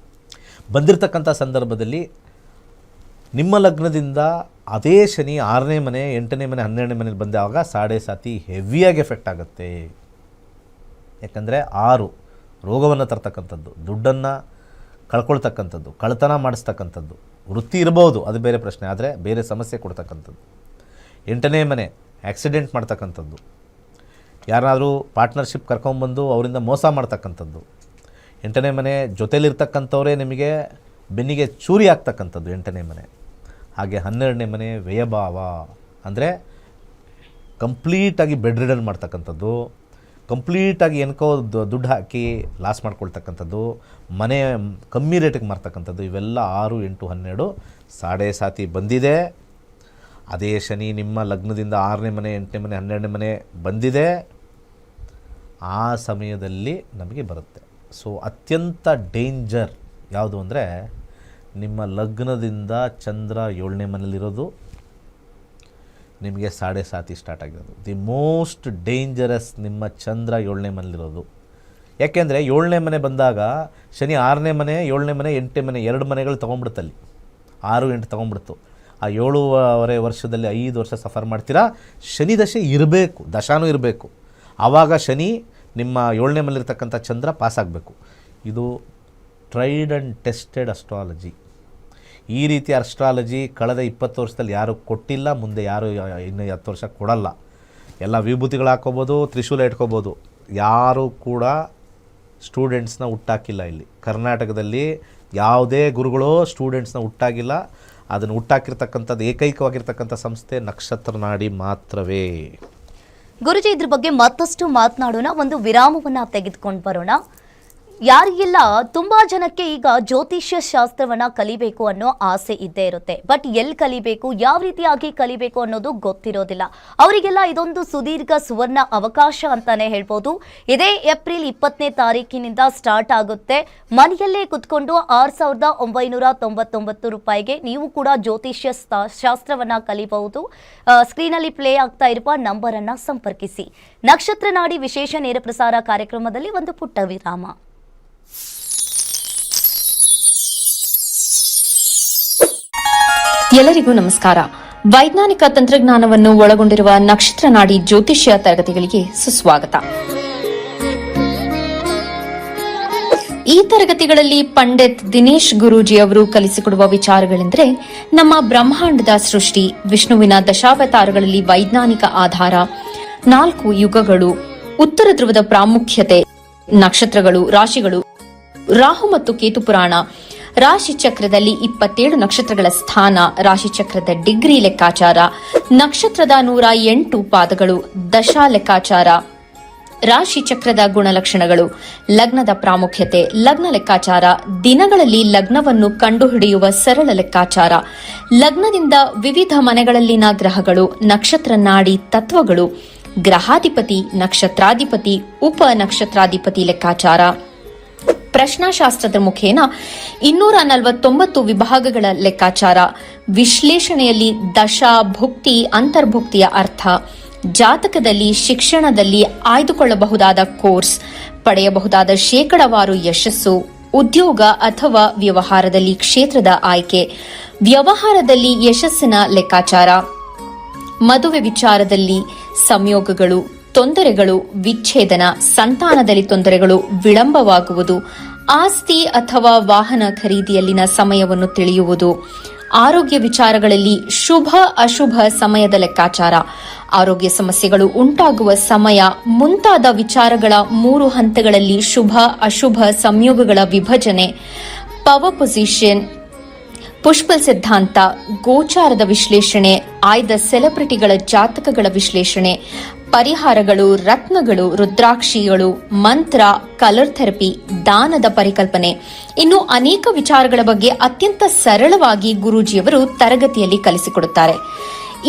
ಬಂದಿರತಕ್ಕಂಥ ಸಂದರ್ಭದಲ್ಲಿ ನಿಮ್ಮ ಲಗ್ನದಿಂದ ಅದೇ ಶನಿ 6ನೇ ಮನೆ, 8ನೇ ಮನೆ, 12ನೇ ಮನೇಲಿ ಬಂದಾಗ ಸಾಡೆ ಸಾತಿ ಹೆವಿಯಾಗಿ ಎಫೆಕ್ಟ್ ಆಗುತ್ತೆ. ಯಾಕಂದರೆ 6 ರೋಗವನ್ನು ತರ್ತಕ್ಕಂಥದ್ದು, ದುಡ್ಡನ್ನು ಕಳ್ಕೊಳ್ತಕ್ಕಂಥದ್ದು, ಕಳ್ತನ ಮಾಡಿಸ್ತಕ್ಕಂಥದ್ದು, ವೃತ್ತಿ ಇರ್ಬೋದು, ಅದು ಬೇರೆ ಪ್ರಶ್ನೆ, ಆದರೆ ಬೇರೆ ಸಮಸ್ಯೆ ಕೊಡ್ತಕ್ಕಂಥದ್ದು. 8ನೇ ಮನೆ ಆಕ್ಸಿಡೆಂಟ್ ಮಾಡ್ತಕ್ಕಂಥದ್ದು, ಯಾರಾದರೂ ಪಾರ್ಟ್ನರ್ಶಿಪ್ ಕರ್ಕೊಂಬಂದು ಅವರಿಂದ ಮೋಸ ಮಾಡ್ತಕ್ಕಂಥದ್ದು. 8ನೇ ಮನೆ ಜೊತೆಲಿರ್ತಕ್ಕಂಥವರೇ ನಿಮಗೆ ಬೆನ್ನಿಗೆ ಚೂರಿ ಆಗ್ತಕ್ಕಂಥದ್ದು 8ನೇ ಮನೆ. ಹಾಗೆ 12ನೇ ಮನೆ ವ್ಯಯಭಾವ ಅಂದರೆ ಕಂಪ್ಲೀಟಾಗಿ ಬೆಡ್ ರಿಡನ್ ಮಾಡ್ತಕ್ಕಂಥದ್ದು, ಕಂಪ್ಲೀಟಾಗಿ ಏನಕ್ಕೋ ದುಡ್ಡು ಹಾಕಿ ಲಾಸ್ ಮಾಡ್ಕೊಳ್ತಕ್ಕಂಥದ್ದು, ಮನೆ ಕಮ್ಮಿ ರೇಟಿಗೆ ಮಾರ್ತಕ್ಕಂಥದ್ದು. ಇವೆಲ್ಲ 6, 8, 12 ಸಾಡೆ ಸಾತಿ ಬಂದಿದೆ. ಅದೇ ಶನಿ ನಿಮ್ಮ ಲಗ್ನದಿಂದ 6ನೇ ಮನೆ, 8ನೇ ಮನೆ, 12ನೇ ಮನೆ ಬಂದಿದೆ. ಆ ಸಮಯದಲ್ಲಿ ನಮಗೆ ಬರುತ್ತೆ. ಸೊ ಅತ್ಯಂತ ಡೇಂಜರ್ ಯಾವುದು ಅಂದರೆ ನಿಮ್ಮ ಲಗ್ನದಿಂದ ಚಂದ್ರ 7ನೇ ಮನೇಲಿರೋದು, ನಿಮಗೆ ಸಾಡೆ ಸಾತಿ ಸ್ಟಾರ್ಟ್ ಆಗಿರೋದು. ದಿ ಮೋಸ್ಟ್ ಡೇಂಜರಸ್ ನಿಮ್ಮ ಚಂದ್ರ 7ನೇ ಮನೇಲಿರೋದು. ಯಾಕೆಂದರೆ 7ನೇ ಮನೆ ಬಂದಾಗ ಶನಿ 6ನೇ ಮನೆ, 7ನೇ ಮನೆ, 8ನೇ ಮನೆ 2 ಮನೆಗಳು ತೊಗೊಂಡ್ಬಿಡುತ್ತಲ್ಲಿ. 6, 8 ತೊಗೊಂಡ್ಬಿಡ್ತು. ಆ 7.5 ವರ್ಷದಲ್ಲಿ 5 ವರ್ಷ ಸಫರ್ ಮಾಡ್ತೀರಾ. ಶನಿ ದಶೆ ಇರಬೇಕು, ದಶಾನೂ ಇರಬೇಕು. ಆವಾಗ ಶನಿ ನಿಮ್ಮ 7ನೇ ಮನೇಲಿರ್ತಕ್ಕಂಥ ಚಂದ್ರ ಪಾಸ್ ಆಗಬೇಕು. ಇದು ಟ್ರೈಡ್ ಆ್ಯಂಡ್ ಟೆಸ್ಟೆಡ್ ಅಸ್ಟ್ರಾಲಜಿ. ಈ ರೀತಿ ಅಸ್ಟ್ರಾಲಜಿ ಕಳೆದ 20 ವರ್ಷದಲ್ಲಿ ಯಾರೂ ಕೊಟ್ಟಿಲ್ಲ, ಮುಂದೆ ಯಾರು ಇನ್ನು 10 ವರ್ಷ ಕೊಡಲ್ಲ. ಎಲ್ಲ ವಿಭೂತಿಗಳು ಹಾಕ್ಕೋಬೋದು, ತ್ರಿಶೂಲ ಇಟ್ಕೋಬೋದು. ಯಾರೂ ಕೂಡ ಸ್ಟೂಡೆಂಟ್ಸ್ನ ಹುಟ್ಟಾಕಿಲ್ಲ. ಇಲ್ಲಿ ಕರ್ನಾಟಕದಲ್ಲಿ ಯಾವುದೇ ಗುರುಗಳು ಸ್ಟೂಡೆಂಟ್ಸ್ನ ಹುಟ್ಟಾಗಿಲ್ಲ. ಅದನ್ನು ಹುಟ್ಟಾಕಿರ್ತಕ್ಕಂಥದ್ದು ಏಕೈಕವಾಗಿರ್ತಕ್ಕಂಥ ಸಂಸ್ಥೆ ನಕ್ಷತ್ರ ನಾಡಿ ಮಾತ್ರವೇ. ಗುರುಜಿ, ಇದ್ರ ಬಗ್ಗೆ ಮತ್ತಷ್ಟು ಮಾತನಾಡೋಣ. ಒಂದು ವಿರಾಮವನ್ನ ತೆಗೆದುಕೊಂಡು ಬರೋಣ. ಯಾರಿಗೆಲ್ಲ ತುಂಬಾ ಜನಕ್ಕೆ ಈಗ ಜ್ಯೋತಿಷ್ಯ ಶಾಸ್ತ್ರವನ್ನ ಕಲಿಬೇಕು ಅನ್ನೋ ಆಸೆ ಇದ್ದೇ ಇರುತ್ತೆ. ಬಟ್ ಎಲ್ಲಿ ಕಲಿಬೇಕು, ಯಾವ ರೀತಿಯಾಗಿ ಕಲಿಬೇಕು ಅನ್ನೋದು ಗೊತ್ತಿರೋದಿಲ್ಲ. ಅವರಿಗೆಲ್ಲ ಇದೊಂದು ಸುದೀರ್ಘ ಸುವರ್ಣ ಅವಕಾಶ ಅಂತಾನೆ ಹೇಳ್ಬೋದು. ಇದೇ ಏಪ್ರಿಲ್ 20ನೇ ತಾರೀಕಿನಿಂದ ಸ್ಟಾರ್ಟ್ ಆಗುತ್ತೆ. ಮನೆಯಲ್ಲೇ ಕುತ್ಕೊಂಡು 6,999 ರೂಪಾಯಿಗೆ ನೀವು ಕೂಡ ಜ್ಯೋತಿಷ್ಯ ಶಾಸ್ತ್ರವನ್ನ ಕಲಿಬಹುದು. ಸ್ಕ್ರೀನಲ್ಲಿ ಪ್ಲೇ ಆಗ್ತಾ ಇರುವ ನಂಬರ್ ಅನ್ನ ಸಂಪರ್ಕಿಸಿ. ನಕ್ಷತ್ರ ನಾಡಿ ವಿಶೇಷ ನೇರ ಪ್ರಸಾರ ಕಾರ್ಯಕ್ರಮದಲ್ಲಿ ಒಂದು ಪುಟ್ಟ ವಿರಾಮ. ಎಲ್ಲರಿಗೂ ನಮಸ್ಕಾರ. ವೈಜ್ಞಾನಿಕ ತಂತ್ರಜ್ಞಾನವನ್ನು ಒಳಗೊಂಡಿರುವ ನಕ್ಷತ್ರ ನಾಡಿ ಜ್ಯೋತಿಷ್ಯ ತರಗತಿಗಳಿಗೆ ಸುಸ್ವಾಗತ. ಈ ತರಗತಿಗಳಲ್ಲಿ ಪಂಡಿತ್ ದಿನೇಶ್ ಗುರೂಜಿ ಅವರು ಕಲಿಸಿಕೊಡುವ ವಿಚಾರಗಳೆಂದರೆ ನಮ್ಮ ಬ್ರಹ್ಮಾಂಡದ ಸೃಷ್ಟಿ, ವಿಷ್ಣುವಿನ ದಶಾವತಾರಗಳಲ್ಲಿ ವೈಜ್ಞಾನಿಕ ಆಧಾರ, 4 ಯುಗಗಳು, ಉತ್ತರ ಧ್ರುವದ ಪ್ರಾಮುಖ್ಯತೆ, ನಕ್ಷತ್ರಗಳು, ರಾಶಿಗಳು, ರಾಹು ಮತ್ತು ಕೇತು ಪುರಾಣ, ರಾಶಿ ಚಕ್ರದಲ್ಲಿ 27 ನಕ್ಷತ್ರಗಳ ಸ್ಥಾನ, ರಾಶಿ ಚಕ್ರದ ಡಿಗ್ರಿ ಲೆಕ್ಕಾಚಾರ, ನಕ್ಷತ್ರದ 108 ಪಾದಗಳು, ದಶಾ ಲೆಕ್ಕಾಚಾರ, ರಾಶಿ ಚಕ್ರದ ಗುಣಲಕ್ಷಣಗಳು, ಲಗ್ನದ ಪ್ರಾಮುಖ್ಯತೆ, ಲಗ್ನ ಲೆಕ್ಕಾಚಾರ, ದಿನಗಳಲ್ಲಿ ಲಗ್ನವನ್ನು ಕಂಡುಹಿಡಿಯುವ ಸರಳ ಲೆಕ್ಕಾಚಾರ, ಲಗ್ನದಿಂದ ವಿವಿಧ ಮನೆಗಳಲ್ಲಿನ ಗ್ರಹಗಳು, ನಕ್ಷತ್ರ ನಾಡಿ ತತ್ವಗಳು, ಗ್ರಹಾಧಿಪತಿ, ನಕ್ಷತ್ರಾಧಿಪತಿ, ಉಪ ನಕ್ಷತ್ರಾಧಿಪತಿ ಲೆಕ್ಕಾಚಾರ, ಪ್ರಶ್ನಾಶಾಸ್ತ್ರದ ಮುಖೇನ 249 ವಿಭಾಗಗಳ ಲೆಕ್ಕಾಚಾರ, ವಿಶ್ಲೇಷಣೆಯಲ್ಲಿ ದಶ, ಭುಕ್ತಿ, ಅಂತರ್ಭುಕ್ತಿಯ ಅರ್ಥ, ಜಾತಕದಲ್ಲಿ, ಶಿಕ್ಷಣದಲ್ಲಿ ಆಯ್ದುಕೊಳ್ಳಬಹುದಾದ ಕೋರ್ಸ್, ಪಡೆಯಬಹುದಾದ ಶೇಕಡವಾರು ಯಶಸ್ಸು, ಉದ್ಯೋಗ ಅಥವಾ ವ್ಯವಹಾರದಲ್ಲಿ ಕ್ಷೇತ್ರದ ಆಯ್ಕೆ, ವ್ಯವಹಾರದಲ್ಲಿ ಯಶಸ್ಸಿನ ಲೆಕ್ಕಾಚಾರ, ಮದುವೆ ವಿಚಾರದಲ್ಲಿ ಸಂಯೋಗಗಳು, ತೊಂದರೆಗಳು, ವಿಚ್ಛೇದನ, ಸಂತಾನದಲ್ಲಿ ತೊಂದರೆಗಳು, ವಿಳಂಬವಾಗುವುದು, ಆಸ್ತಿ ಅಥವಾ ವಾಹನ ಖರೀದಿಯಲ್ಲಿನ ಸಮಯವನ್ನು ತಿಳಿಯುವುದು, ಆರೋಗ್ಯ ವಿಚಾರಗಳಲ್ಲಿ ಶುಭ ಅಶುಭ ಸಮಯದ ಲೆಕ್ಕಾಚಾರ, ಆರೋಗ್ಯ ಸಮಸ್ಯೆಗಳು ಉಂಟಾಗುವ ಸಮಯ ಮುಂತಾದ ವಿಚಾರಗಳ 3 ಹಂತಗಳಲ್ಲಿ ಶುಭ ಅಶುಭ ಸಂಯೋಗಗಳ ವಿಭಜನೆ, ಪವರ್ ಪೊಸಿಷನ್, ಪುಷ್ಪಲ್ ಸಿದ್ಧಾಂತ, ಗೋಚಾರದ ವಿಶ್ಲೇಷಣೆ, ಆಯ್ದ ಸೆಲೆಬ್ರಿಟಿಗಳ ಜಾತಕಗಳ ವಿಶ್ಲೇಷಣೆ, ಪರಿಹಾರಗಳು, ರತ್ನಗಳು, ರುದ್ರಾಕ್ಷಿಗಳು, ಮಂತ್ರ, ಕಲರ್ ಥೆರಪಿ, ದಾನದ ಪರಿಕಲ್ಪನೆ, ಇನ್ನು ಅನೇಕ ವಿಚಾರಗಳ ಬಗ್ಗೆ ಅತ್ಯಂತ ಸರಳವಾಗಿ ಗುರೂಜಿಯವರು ತರಗತಿಯಲ್ಲಿ ಕಲಿಸಿಕೊಡುತ್ತಾರೆ.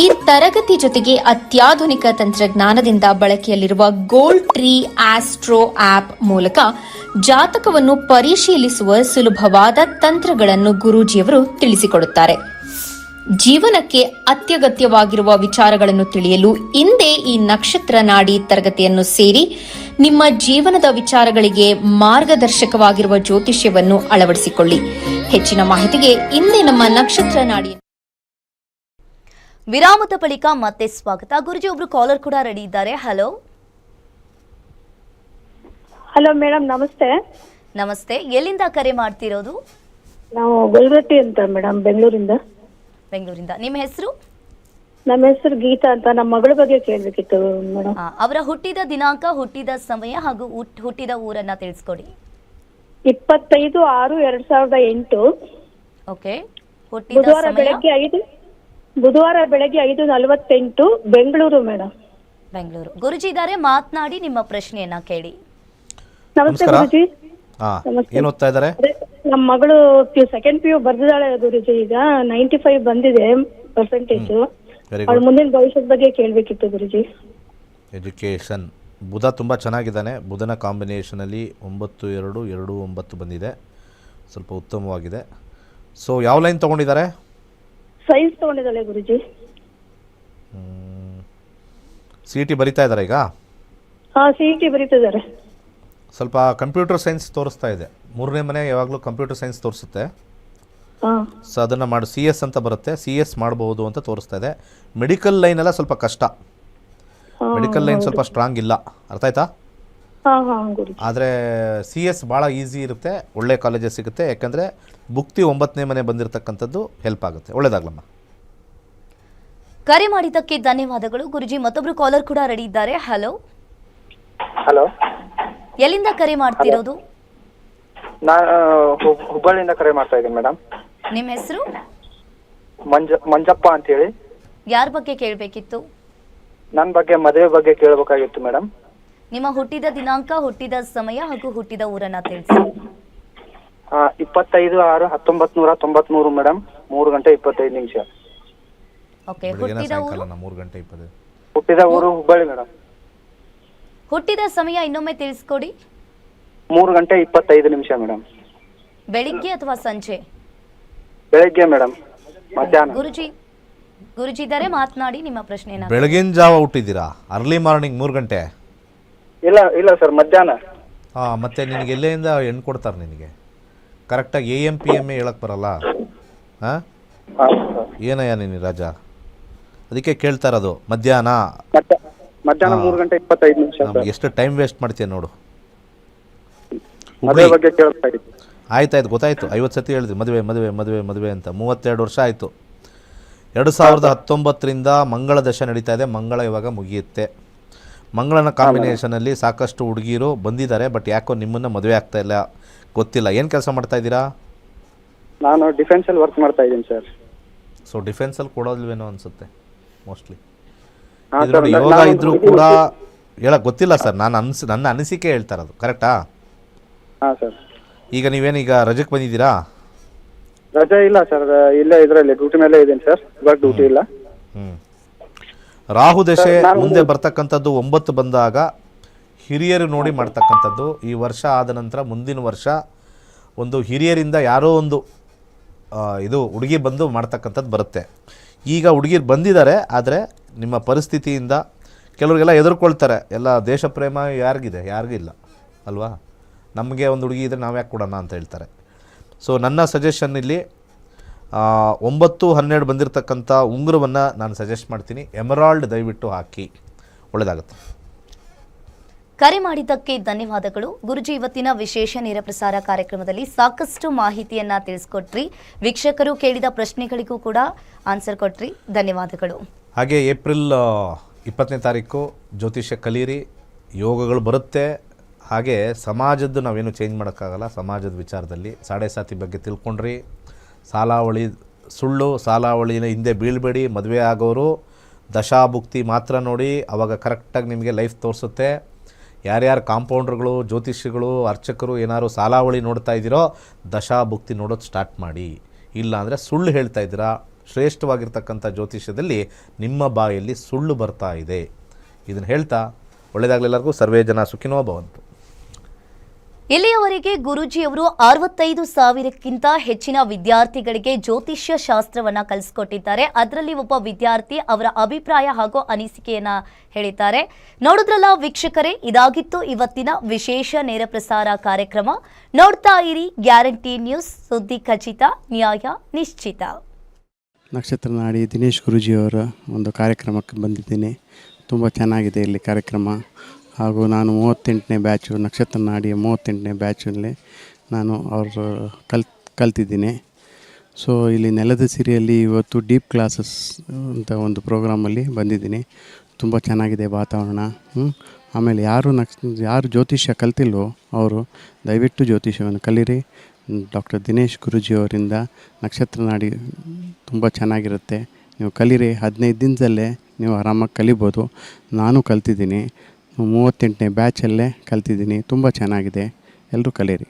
ಈ ತರಗತಿ ಜೊತೆಗೆ ಅತ್ಯಾಧುನಿಕ ತಂತ್ರಜ್ಞಾನದಿಂದ ಬಳಕೆಯಲ್ಲಿರುವ ಗೋಲ್ಡ್ ಟ್ರೀ ಆಸ್ಟ್ರೋ ಆಪ್ ಮೂಲಕ ಜಾತಕವನ್ನು ಪರಿಶೀಲಿಸುವ ಸುಲಭವಾದ ತಂತ್ರಗಳನ್ನು ಗುರೂಜಿಯವರು ತಿಳಿಸಿಕೊಡುತ್ತಾರೆ. ಜೀವನಕ್ಕೆ ಅತ್ಯಗತ್ಯವಾಗಿರುವ ವಿಚಾರಗಳನ್ನು ತಿಳಿಯಲು ಇಂದೇ ಈ ನಕ್ಷತ್ರ ನಾಡಿ ತರಗತಿಯನ್ನು ಸೇರಿ ನಿಮ್ಮ ಜೀವನದ ವಿಚಾರಗಳಿಗೆ ಮಾರ್ಗದರ್ಶಕವಾಗಿರುವ ಜ್ಯೋತಿಷ್ಯವನ್ನು ಅಳವಡಿಸಿಕೊಳ್ಳಿ. ಹೆಚ್ಚಿನ ಮಾಹಿತಿಗೆ ಇಂದೇ ನಮ್ಮ ನಕ್ಷತ್ರ ನಾಡಿ. ವಿರಾಮದ ಬಳಿಕ ಮತ್ತೆ ಸ್ವಾಗತ. ಗುರುಜಿ, ಒಬ್ರು ಕಾಲರ್ ಕೂಡ ರೆಡಿ ಇದ್ದಾರೆ. ಹಲೋ ಹಲೋ ಮೇಡಮ್, ನಮಸ್ತೆ. ನಮಸ್ತೆ. ಎಲ್ಲಿಂದ ಕರೆ ಮಾಡ್ತಿರೋದು? ನಾವು ಗೊಲ್ಗಟ್ಟಿ ಅಂತ ಮೇಡಮ್, ಬೆಂಗಳೂರಿಂದ. ಬೆಂಗಳೂರಿಂದ. ನಿಮ್ಮ ಹೆಸರು? ನಮ್ಮ ಹೆಸರು ಗೀತಾ ಅಂತ. ನಮ್ಮ ಮಗಳ ಬಗ್ಗೆ ಕೇಳಬೇಕಿತ್ತು ಮೇಡಮ್. ಅವರ ಹುಟ್ಟಿದ ದಿನಾಂಕ, ಹುಟ್ಟಿದ ಸಮಯ ಹಾಗೂ ಹುಟ್ಟಿದ ಊರನ್ನ ತಿಳಿಸ್ಕೊಡಿ. 25/6/2008. ಓಕೆ. ಹುಟ್ಟಿದ ಸಮಯ? ಬುಧವಾರ ಬೆಳಗ್ಗೆ 5:48 ಬೆಂಗಳೂರು ಮೇಡಮ್. ಬೆಂಗಳೂರು. ಗುರುಜಿ ಇದ್ದಾರೆ, ಮಾತನಾಡಿ, ನಿಮ್ಮ ಪ್ರಶ್ನೆಯನ್ನ ಕೇಳಿ. ನಮಸ್ತೆ ಗುರುಜಿ. ಏನು ಓದ್ತಾ ಇದ್ದಾರೆ? ನಮ್ಮ ಮಗಳು ಸೆಕೆಂಡ್ PU ಬರ್ದಿದ್ದಾಳೆ ಗುರುಜಿ. ಈಗ 95 ಬಂದಿದೆ ಪರ್ಸೆಂಟೇಜ್. ಅವಳ ಮುಂದಿನ ಭವಿಷ್ಯದ ಬಗ್ಗೆ ಕೇಳಬೇಕಿತ್ತು ಗುರುಜಿ. ಎಜುಕೇಷನ್. ಬುಧ ತುಂಬ ಚೆನ್ನಾಗಿದ್ದಾನೆ. ಬುಧನ ಕಾಂಬಿನೇಷನಲ್ಲಿ 9-2-2-9 ಬಂದಿದೆ, ಸ್ವಲ್ಪ ಉತ್ತಮವಾಗಿದೆ. ಸೊ ಯಾವ ಲೈನ್ ತೊಗೊಂಡಿದ್ದಾರೆ? ಸೈನ್ಸ್ ತೊಗೊಂಡಿದ್ದಾಳೆ ಗುರುಜಿ. CET ಬರಿತಾ ಇದ್ದಾರೆ ಈಗ? CET ಬರೀತಿದ್ದಾರೆ. ಸ್ವಲ್ಪ ಕಂಪ್ಯೂಟರ್ ಸೈನ್ಸ್ ತೋರಿಸ್ತಾ ಇದೆ. 3ನೇ ಮನೆ ಯಾವಾಗಲೂ ಕಂಪ್ಯೂಟರ್ ಸೈನ್ಸ್ ತೋರಿಸುತ್ತೆ. ಸೊ ಅದನ್ನು ಮಾಡಿ CS ಅಂತ ಬರುತ್ತೆ, CS ಮಾಡಬಹುದು ಅಂತ ತೋರಿಸ್ತಾ ಇದೆ. ಮೆಡಿಕಲ್ ಲೈನ್ ಎಲ್ಲ ಸ್ವಲ್ಪ ಕಷ್ಟ. ಮೆಡಿಕಲ್ ಲೈನ್ ಸ್ವಲ್ಪ ಸ್ಟ್ರಾಂಗ್ ಇಲ್ಲ, ಅರ್ಥ ಆಯ್ತಾ? ಆದರೆ CS ಭಾಳ ಈಸಿ ಇರುತ್ತೆ, ಒಳ್ಳೆ ಕಾಲೇಜಸ್ ಸಿಗುತ್ತೆ. ಯಾಕಂದರೆ ಭುಕ್ತಿ 9ನೇ ಮನೆ ಬಂದಿರತಕ್ಕಂಥದ್ದು ಹೆಲ್ಪ್ ಆಗುತ್ತೆ. ಒಳ್ಳೇದಾಗ್ಲಮ್ಮ. ಕರೆ ಮಾಡಿದ್ದಕ್ಕೆ ಧನ್ಯವಾದಗಳು ಗುರುಜಿ. ಮತ್ತೊಬ್ರು ಕಾಲರ್ ಕೂಡ ರೆಡಿ ಇದ್ದಾರೆ. ಹಲೋ ಹಲೋ, ಎಲ್ಲಿಂದ ಕರೆ ಮಾಡ್ತಿರೋದು? ನಾನು ಹುಬ್ಬಳ್ಳಿಯಿಂದ ಕರೆ ಮಾಡ್ತಾ ಇದ್ದೀನಿ ಮೇಡಮ್. ನಿಮ್ಮ ಹೆಸರು? ಮಂಜಪ್ಪ ಅಂತ ಹೇಳಿ. ಯಾರ ಬಗ್ಗೆ ಕೇಳಬೇಕಿತ್ತು? ನನ್ನ ಬಗ್ಗೆ, ಮದುವೆ ಬಗ್ಗೆ ಕೇಳಬೇಕಾಗಿತ್ತು ಮೇಡಮ್. ನಿಮ್ಮ ಹುಟ್ಟಿದ ದಿನಾಂಕ, ಹುಟ್ಟಿದ ಸಮಯ ಹಾಗೂ ಹುಟ್ಟಿದ ಊರನ್ನ ತಿಳಿಸಿ. 25/6/1993 ಮೇಡಮ್, 3:25. ಓಕೆ. ಹುಟ್ಟಿದ ಊರು? 3:20. ಹುಟ್ಟಿದ ಊರು ಹುಬ್ಬಳ್ಳಿ ಮೇಡಮ್. ಹುಟ್ಟಿದ ಸಮಯ ಇನ್ನೊಮ್ಮೆ ತಿಳಿಸ್ಕೊಡಿ. 3:25 ಮೇಡಮ್. ಬೆಳಿಗ್ಗೆ ಅಥವಾ ಸಂಜೆ? ಬೆಳಗ್ಗೆ ಮೇಡಮ್, ಮಧ್ಯಾಹ್ನ. ಗುರುಜಿ ಇದ್ದಾರೆ, ಮಾತನಾಡಿ, ನಿಮ್ಮ ಪ್ರಶ್ನೆನ. ಬೆಳಗಿನ ಜಾವ ಹುಟ್ಟಿದ್ದೀರಾ? ಅರ್ಲಿ ಮಾರ್ನಿಂಗ್ 3 ಗಂಟೆ? ಇಲ್ಲ ಸರ್, ಮಧ್ಯಾಹ್ನ. ಮತ್ತೆ ನಿನಗೆ ಎಲ್ಲಿಂದ ಹೆಣ್ಣು ಕೊಡ್ತಾರೆ ನಿನಗೆ? ಕರೆಕ್ಟಾಗಿ AM PM ಹೇಳಕ್ಕೆ ಬರಲ್ಲ? ಏನಯ್ಯ ನೀನು ರಾಜ? ಅದಕ್ಕೆ ಕೇಳ್ತಾ ಇರೋದು. ಮಧ್ಯಾಹ್ನ 3:25. ಎಷ್ಟು ಟೈಮ್ ವೇಸ್ಟ್ ಮಾಡ್ತೀಯ ನೋಡು. ಆಯ್ತಾಯ್ತು, ಗೊತ್ತಾಯ್ತು. 50 ಸತಿ ಹೇಳಿದ್ರಿ ಮದುವೆ ಮದುವೆ ಮದುವೆ ಮದುವೆ ಅಂತ. 32 ವರ್ಷ ಆಯಿತು. 2019ರಿಂದ ಮಂಗಳ ದಶೆ ನಡೀತಾ ಇದೆ. ಮಂಗಳ ಇವಾಗ ಮುಗಿಯುತ್ತೆ. ಮಂಗಳನ ಕಾಂಬಿನೇಷನಲ್ಲಿ ಸಾಕಷ್ಟು ಹುಡುಗಿರು ಬಂದಿದ್ದಾರೆ. ಬಟ್ ಯಾಕೋ ನಿಮ್ಮನ್ನು ಮದುವೆ ಆಗ್ತಾ ಇಲ್ಲ, ಗೊತ್ತಿಲ್ಲ. ಏನು ಕೆಲಸ ಮಾಡ್ತಾ ಇದ್ದೀರಾ? ನಾನು ಡಿಫೆನ್ಸಲ್ಲಿ ವರ್ಕ್ ಮಾಡ್ತಾ ಇದ್ದೀನಿ ಸರ್. ಸೊ ಡಿಫೆನ್ಸಲ್ಲಿ ಕೊಡೋದಿಲ್ವೇನೋ ಅನಿಸುತ್ತೆ ಮೋಸ್ಟ್ಲಿ. ಯೋಗ ಇದ್ರೂ ಕೂಡ ಹೇಳಕ್ ಗೊತ್ತಿಲ್ಲ ಸರ್. ನನ್ನ ಅನಿಸಿಕೆ ಹೇಳ್ತಾ ಇರೋದು. ಕರೆಕ್ಟಾ? ಹಾಂ ಸರ್. ಈಗ ನೀವೇನೀಗ ರಜಕ್ಕೆ ಬಂದಿದ್ದೀರಾ? ರಜೆ ಇಲ್ಲ ಸರ್, ಇಲ್ಲೇ ಇದರಲ್ಲಿ ಡ್ಯೂಟಿ ಮೇಲೆ ಇದ್ದೀನಿ ಸರ್. ಇವಾಗ ಡ್ಯೂಟಿ ಇಲ್ಲ. ರಾಹು ದಶೆ ಮುಂದೆ ಬರ್ತಕ್ಕಂಥದ್ದು 9 ಬಂದಾಗ ಹಿರಿಯರು ನೋಡಿ ಮಾಡ್ತಕ್ಕಂಥದ್ದು. ಈ ವರ್ಷ ಆದ ನಂತರ ಮುಂದಿನ ವರ್ಷ ಒಂದು ಹಿರಿಯರಿಂದ ಯಾರೋ ಒಂದು ಇದು ಹುಡುಗಿ ಬಂದು ಮಾಡ್ತಕ್ಕಂಥದ್ದು ಬರುತ್ತೆ. ಈಗ ಹುಡುಗಿರು ಬಂದಿದ್ದಾರೆ, ಆದರೆ ನಿಮ್ಮ ಪರಿಸ್ಥಿತಿಯಿಂದ ಕೆಲವರಿಗೆಲ್ಲ ಎದುರ್ಕೊಳ್ತಾರೆ. ಎಲ್ಲ ದೇಶ ಪ್ರೇಮ ಯಾರಿಗಿದೆ? ಯಾರಿಗಿಲ್ಲ ಅಲ್ವಾ? ನಮಗೆ ಒಂದು ಹುಡುಗಿ ಇದ್ದರೆ ನಾವು ಯಾಕೆ ಕೊಡೋಣ ಅಂತ ಹೇಳ್ತಾರೆ. ಸೊ ನನ್ನ ಸಜೆಷನ್ ಇಲ್ಲಿ 9-12 ಬಂದಿರತಕ್ಕಂಥ ಉಂಗುರವನ್ನು ನಾನು ಸಜೆಸ್ಟ್ ಮಾಡ್ತೀನಿ. ಎಮರಾಲ್ಡ್ ದಯವಿಟ್ಟು ಹಾಕಿ, ಒಳ್ಳೆಯದಾಗುತ್ತೆ. ಕರೆ ಮಾಡಿದ್ದಕ್ಕೆ ಧನ್ಯವಾದಗಳು ಗುರುಜಿ. ಇವತ್ತಿನ ವಿಶೇಷ ನೇರ ಪ್ರಸಾರ ಕಾರ್ಯಕ್ರಮದಲ್ಲಿ ಸಾಕಷ್ಟು ಮಾಹಿತಿಯನ್ನ ತಿಳಿಸ್ಕೊಟ್ರಿ. ವೀಕ್ಷಕರು ಕೇಳಿದ ಪ್ರಶ್ನೆಗಳಿಗೂ ಕೂಡ ಆನ್ಸರ್ ಕೊಟ್ರಿ. ಧನ್ಯವಾದಗಳು. ಹಾಗೆ ಏಪ್ರಿಲ್ 20ನೇ ತಾರೀಕು ಜ್ಯೋತಿಷ್ಯ ಕಲೀರಿ, ಯೋಗಗಳು ಬರುತ್ತೆ. ಹಾಗೆ ಸಮಾಜದ್ದು ನಾವೇನು ಚೇಂಜ್ ಮಾಡೋಕ್ಕಾಗಲ್ಲ. ಸಮಾಜದ ವಿಚಾರದಲ್ಲಿ ಸಾಡೆ ಸಾತಿ ಬಗ್ಗೆ ತಿಳ್ಕೊಂಡ್ರಿ. ಸಾಲಾವಳಿ ಸುಳ್ಳು, ಸಾಲಾವಳಿನ ಹಿಂದೆ ಬೀಳಬೇಡಿ. ಮದುವೆ ಆಗೋರು ದಶಾಭುಕ್ತಿ ಮಾತ್ರ ನೋಡಿ, ಆವಾಗ ಕರೆಕ್ಟಾಗಿ ನಿಮಗೆ ಲೈಫ್ ತೋರಿಸುತ್ತೆ. ಯಾರ್ಯಾರು ಕಾಂಪೌಂಡ್ರುಗಳು, ಜ್ಯೋತಿಷಿಗಳು, ಅರ್ಚಕರು ಏನಾದ್ರು ಸಾಲಾವಳಿ ನೋಡ್ತಾ ಇದ್ದೀರೋ ದಶಾಭುಕ್ತಿ ನೋಡೋದು ಸ್ಟಾರ್ಟ್ ಮಾಡಿ. ಇಲ್ಲ ಅಂದರೆ ಸುಳ್ಳು ಹೇಳ್ತಾ ಇದ್ದೀರಾ. ಶ್ರೇಷ್ಠವಾಗಿರ್ತಕ್ಕಂಥ ಜ್ಯೋತಿಷ್ಯದಲ್ಲಿ ನಿಮ್ಮ ಬಾಯಲ್ಲಿ ಸುಳ್ಳು ಬರ್ತಾ ಇದೆ. ಇದನ್ನು ಹೇಳ್ತಾ ಒಳ್ಳೆಯದಾಗಲೆಲ್ಲರಿಗೂ. ಸರ್ವೇ ಜನ ಸುಖಿನೋ ಭವಂತು. ಇಲ್ಲಿಯವರೆಗೆ ಗುರೂಜಿಯವರು 65,000ಕ್ಕಿಂತ ಹೆಚ್ಚಿನ ವಿದ್ಯಾರ್ಥಿಗಳಿಗೆ ಜ್ಯೋತಿಷ್ಯ ಶಾಸ್ತ್ರವನ್ನ ಕಲಿಸ್ಕೊಟ್ಟಿದ್ದಾರೆ. ಅದರಲ್ಲಿ ಒಬ್ಬ ವಿದ್ಯಾರ್ಥಿ ಅವರ ಅಭಿಪ್ರಾಯ ಹಾಗೂ ಅನಿಸಿಕೆಯನ್ನ ಹೇಳಿದ್ದಾರೆ. ನೋಡಿದ್ರಲ್ಲ ವೀಕ್ಷಕರೇ, ಇದಾಗಿತ್ತು ಇವತ್ತಿನ ವಿಶೇಷ ನೇರ ಪ್ರಸಾರ ಕಾರ್ಯಕ್ರಮ. ನೋಡ್ತಾ ಇರಿ ಗ್ಯಾರಂಟಿ ನ್ಯೂಸ್, ಸುದ್ದಿ ಖಚಿತ, ನ್ಯಾಯ ನಿಶ್ಚಿತ. ನಕ್ಷತ್ರ ನಾಡಿ ದಿನೇಶ್ ಗುರೂಜಿಯವರ ಒಂದು ಕಾರ್ಯಕ್ರಮಕ್ಕೆ ಬಂದಿದ್ದೀನಿ. ತುಂಬ ಚೆನ್ನಾಗಿದೆ ಇಲ್ಲಿ ಕಾರ್ಯಕ್ರಮ. ಹಾಗೂ ನಾನು 38ನೇ ಬ್ಯಾಚು, ನಕ್ಷತ್ರ ನಾಡಿಯ 38ನೇ ಬ್ಯಾಚಲ್ಲಿ ನಾನು ಅವರು ಕಲ್ತಿದ್ದೀನಿ. ಸೊ ಇಲ್ಲಿ ನೆಲದ ಸಿರಿಯಲ್ಲಿ ಇವತ್ತು ಡೀಪ್ ಕ್ಲಾಸಸ್ ಅಂತ ಒಂದು ಪ್ರೋಗ್ರಾಮಲ್ಲಿ ಬಂದಿದ್ದೀನಿ. ತುಂಬ ಚೆನ್ನಾಗಿದೆ ವಾತಾವರಣ. ಆಮೇಲೆ ಯಾರು ಜ್ಯೋತಿಷ್ಯ ಕಲ್ತಿಲ್ವೋ ಅವರು ದಯವಿಟ್ಟು ಜ್ಯೋತಿಷ್ಯವನ್ನು ಕಲೀರಿ. ಡಾಕ್ಟರ್ ದಿನೇಶ್ ಗುರೂಜಿಯವರಿಂದ ನಕ್ಷತ್ರ ನಾಡಿ ತುಂಬ ಚೆನ್ನಾಗಿರುತ್ತೆ. ನೀವು ಕಲೀರಿ. 15 ದಿನದಲ್ಲೇ ನೀವು ಆರಾಮಾಗಿ ಕಲಿಬೋದು. ನಾನು ಕಲ್ತಿದ್ದೀನಿ. 38ನೇ ಬ್ಯಾಚಲ್ಲೇ ಕಲ್ತಿದ್ದೀನಿ. ತುಂಬ ಚೆನ್ನಾಗಿದೆ. ಎಲ್ಲರೂ ಕಲೀರಿ.